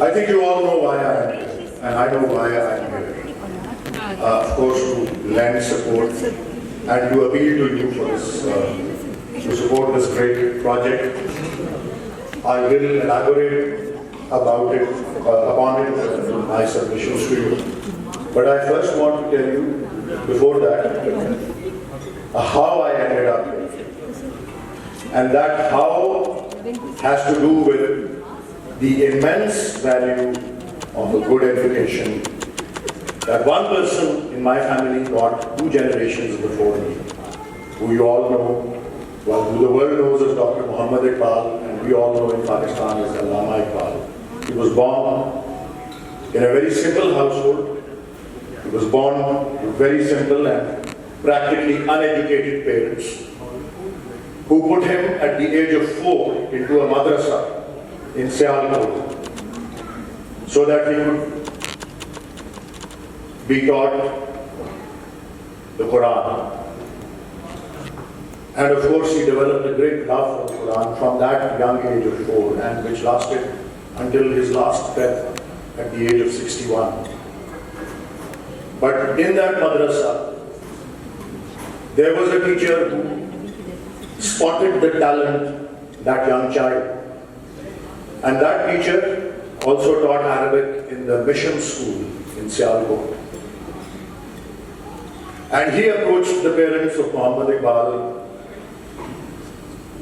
I think you all know why I am here, and I know why I am here. Of course, to lend support and to appeal to you for this, to support this great project. I will elaborate upon it in my submissions to you. But I first want to tell you, before that, how I ended up here. And that how has to do with the immense value of a good education that one person in my family got 2 generations before me, who you all know, well, who the world knows as Dr. Muhammad Iqbal, and we all know in Pakistan as Allama Iqbal. He was born in a very simple household. He was born to very simple and practically uneducated parents, who put him at the age of 4 into a madrasa in Sialkot so that he could be taught the Quran. And of course he developed a great love for the Quran from that young age of 4, and which lasted until his last breath at the age of 61. But in that madrasa, there was a teacher who spotted the talent, that young child. And that teacher also taught Arabic in the mission school in Sialkot. And he approached the parents of Muhammad Iqbal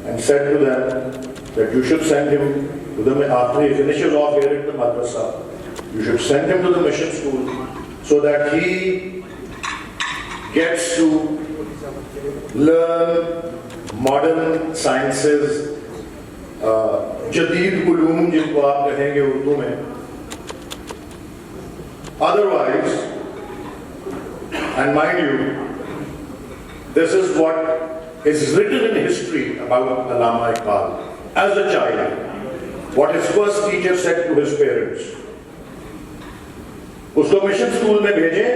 and said to them that you should send him to the, after he finishes off here at the madrasa, you should send him to the mission school so that he gets to learn modern sciences, जदीद उलूम जिनको आप कहेंगे उर्दू में. Otherwise, and mind you, this is what is written in history about Allama Iqbal. As a child, what his first teacher said to his parents, उसको mission school में भेजें,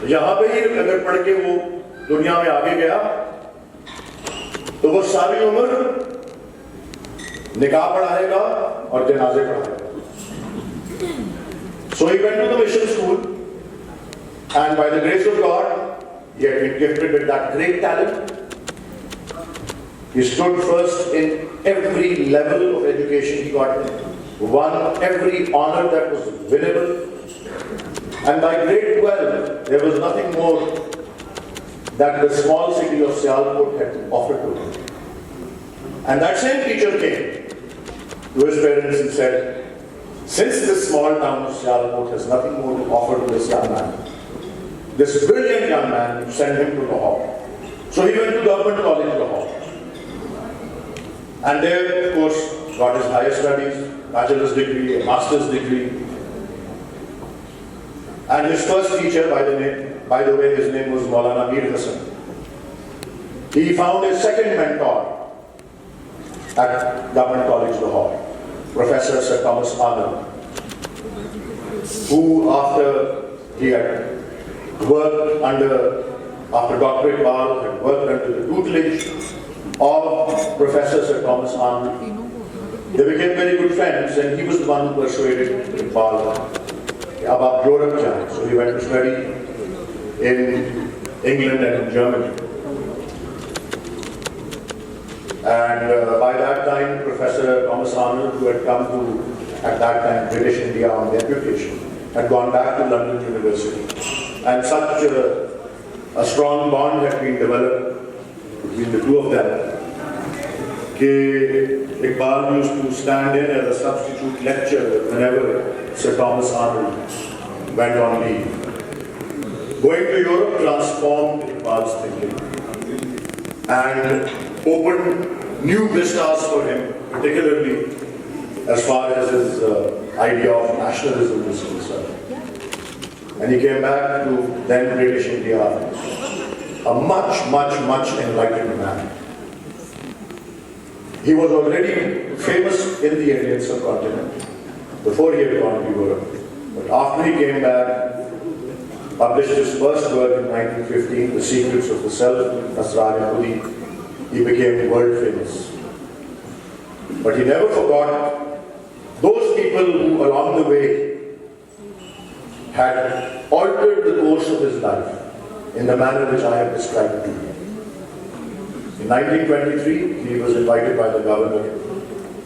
यहाँ पे ही अगर पढ़ के वो दुनिया में आगे गया तो वो सारी उम्र निकाह पढ़ाएगा और जनाजे पढ़ाएगा. So he went to the mission school, and by the grace of God, he had been gifted with that great talent. He stood first in every level of education he got, won every honor that was winnable, and by grade 12, there was nothing more that the small city of Sialkot had offered to him. And that same teacher came to his parents and said, since this small town of Sialkot has nothing more to offer to this young man, this brilliant young man, send him to Lahore. So he went to Government College, Lahore. And there, of course, got his higher studies, bachelor's degree, a master's degree. And his first teacher, by the way, his name was Maulana Mir Hassan. He found his second mentor at Government College, Lahore, Professor Sir Thomas Arnold, who after he had worked after Dr. Iqbal had worked under the tutelage of Professor Sir Thomas Arnold, they became very good friends, and he was the one who persuaded Iqbal about Europe jaane. So he went to study in England and in Germany. And by that time, Professor Thomas Arnold, who had come to, at that time, British India on deputation, had gone back to London University. And such a strong bond had been developed between the two of them. Iqbal used to stand in as a substitute lecturer whenever Sir Thomas Arnold went on leave. Going to Europe transformed Iqbal's thinking and opened new vistas for him, particularly as far as his idea of nationalism is concerned. And he came back to then British India, a much enlightened man. He was already famous in the Indian subcontinent before he had gone to Europe. But after he came back, published his first work in 1915, The Secrets of the Self, Asrar-e-Khudi, he became world famous. But he never forgot those people people who along the way had altered the course of his life in the manner which I have described to you. In 1923, he was invited by the governor,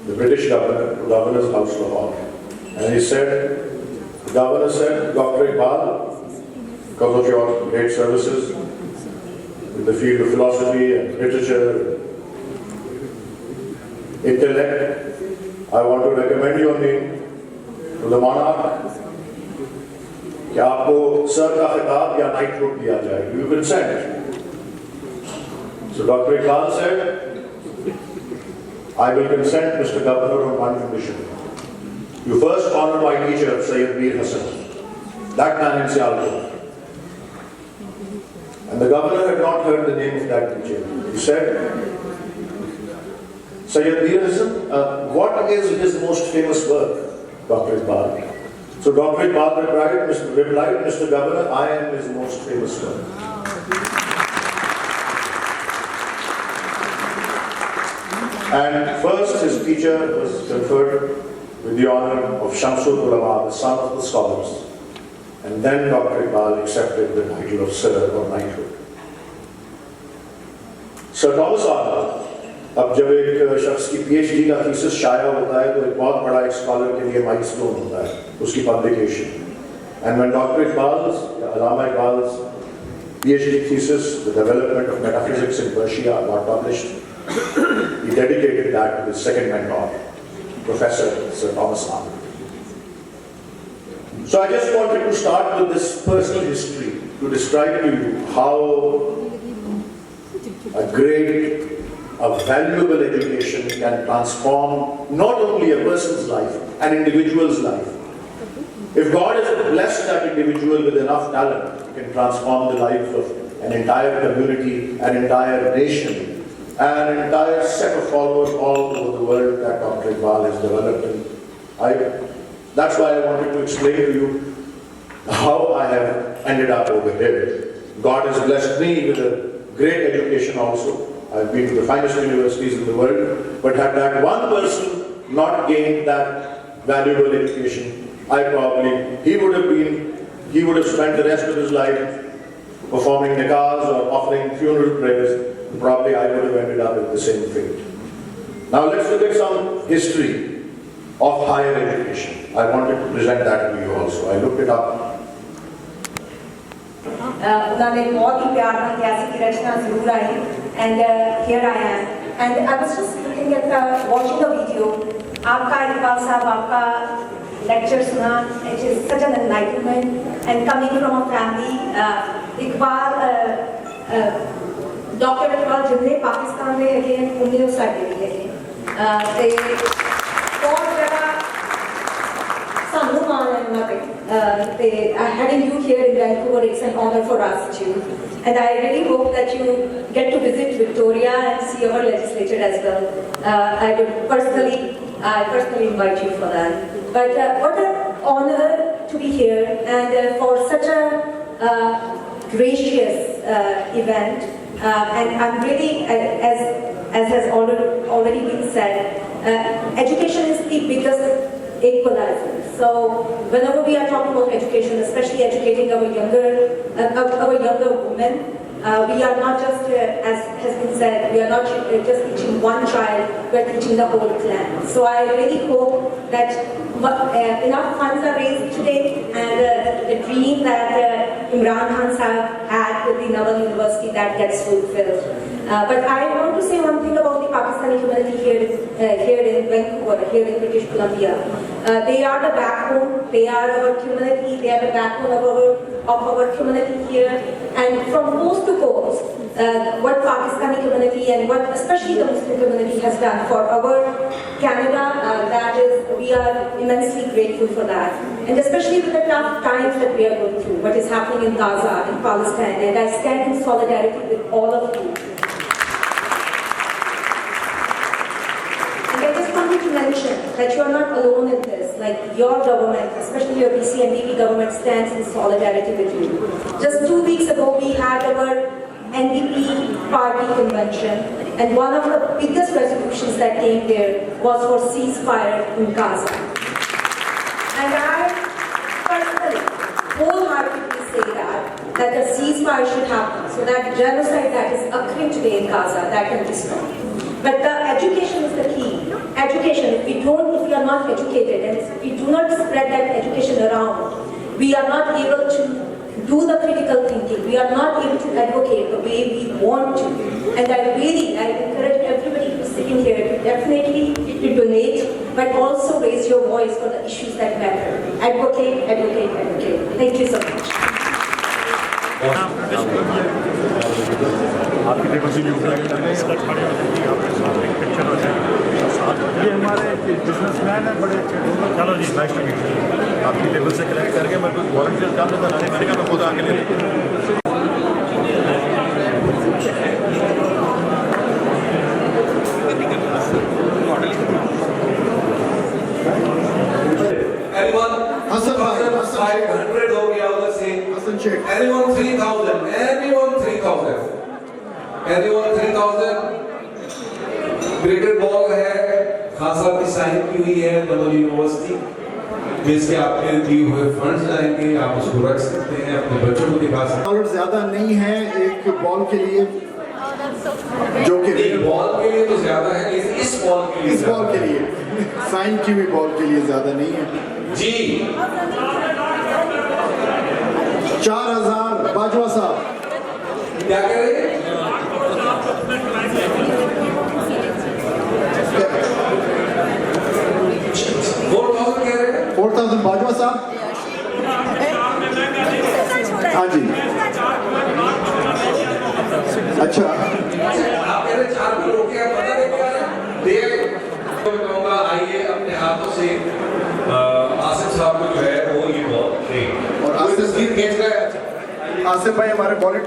the British governor, to Governor's House, Lahore. And he said, the governor said, Dr. Iqbal, because of your great services in the field of philosophy and literature, intellect, I want to recommend your name to the monarch कि आपको sir का खिताब या knighthood दिया जाए. You consent? So Dr. Iqbal said, I will consent, Mr. Governor, on one condition. You first honor my teacher, Sayyid Mir Hassan, that man in Sialkot. And the governor had not heard the name of that teacher. He said, Sayyid Mir Hassan, what is his most famous work, Dr. Iqbal? So Dr. Iqbal replied, Mr. Governor, I am his most famous work. And first his teacher was conferred with the honor of Shamsul Ulama, the son of the scholars. And then Dr. Iqbal accepted the title of Sir or Knighthood. Sir Thomas Alva, अब जब एक शख्स की PhD का thesis शाया होता है तो एक बहुत बड़ा एक स्कॉलर के लिए माइलस्टोन होता है उसकी publication. And when Dr. Iqbal's, Allama Iqbal's PhD thesis, the development of metaphysics in Persia, got published, he dedicated that to his second mentor, Professor Sir Thomas Alva. So I just wanted to start with this personal history to describe to you how a great, a valuable education can transform not only a person's life, an individual's life. If God has blessed that individual with enough talent, he can transform the life of an entire community, an entire nation, an entire set of followers all over the world that Dr. Iqbal has developed. And that's why I wanted to explain to you how I have ended up over here. God has blessed me with a great education also. I've been to the finest universities in the world, but had that one person not gained that valuable education, he would have spent the rest of his life performing nikahs or offering funeral prayers. Probably I would have ended up with the same fate. Now let's look at some history of higher education. I wanted to present that to you also. I looked it up. And here I am. And I was just looking at watching the video. Aapka Iqbal Sahab, aapka lecture suna, it is such an enlightenment. And coming from a family, Dr. Iqbal जिन्हें पाकिस्तान में again उन्हें उस side में again they बहुत बड़ा सम्मान है उन्हें having you here in Vancouver, it's an honor for us too. And I really hope that you get to visit Victoria and see our legislature as well. I personally invite you for that. But what an honor to be here and for such a gracious event. And I'm really, as has already been said, education is the biggest equalizer. So whenever we are talking about education, especially educating our younger women, we are not just, as has been said, we are not just teaching one child, we are teaching the whole clan. So I really hope that enough funds are raised today and the dream that Imran Khan had with the Namal University that gets fulfilled. But I want to say one thing about the Pakistani community here in Vancouver, here in British Columbia. They are the backbone, they are our community, they are the backbone of our community here. And from coast to coast, what Pakistani community and what especially the Muslim community has done for our Canada, we are immensely grateful for that. And especially with the tough times that we are going through, what is happening in Gaza, in Palestine, and I stand in solidarity with all of you. And I just wanted to mention that you are not alone in this, like your government, especially your BC and DP government stands in solidarity with you. Just 2 weeks ago, we had our NDP party convention, and one of the biggest resolutions that came there was for ceasefire in Gaza. And I personally wholeheartedly say that the ceasefire should happen so that genocide that is occurring today in Gaza, that can be stopped. But the education is the key. Education, if we are not educated and if we do not spread that education around, we are not able to do the critical thinking. We are not able to advocate the way we want to. And I encourage everybody who's sitting here to definitely to donate, but also raise your voice for the issues that matter. Advocate, advocate, advocate. Thank you so much. आपकी table से भी उठा के खड़े हो जाएंगे, आपके साथ एक पिक्चर हो जाएगी। ये हमारे बिजनेसमैन हैं बड़े अच्छे। चलो जी, नाइस टू मीट यू। आपकी टेबल से कनेक्ट करके मैं कुछ वॉलंटियर काम करता था, मैंने कहा मैं खुद आके ले लेता हूँ। $500 हो गया उधर से। Anyone 3,000? Anyone 3,000? Anyone 3,000? Cricket ball है, खान साहब की साइन की हुई है नमल यूनिवर्सिटी, जिसके आपके दिए हुए फंड्स जाएंगे, आप उसको रख सकते हैं, अपने बच्चों को दिखा सकते हैं। डॉलर ज्यादा नहीं है एक बॉल के लिए, जो कि एक बॉल के लिए तो ज्यादा है, लेकिन इस बॉल के लिए साइन की हुई बॉल के लिए ज्यादा नहीं है जी। 4,000 बाजवा साहब क्या कह रहे हैं? 4,000 कह रहे हैं? 4,000 बाजवा साहब। हाँ जी, अच्छा आप कह रहे 4 को रोके, आप पता नहीं क्या है? मैं कहूँगा आइए अपने हाथों से आसिफ साहब को जो है वो ये बॉल दें। और आसिफ तस्वीर खींच रहे हैं। आसिफ भाई हमारे वॉलंटियर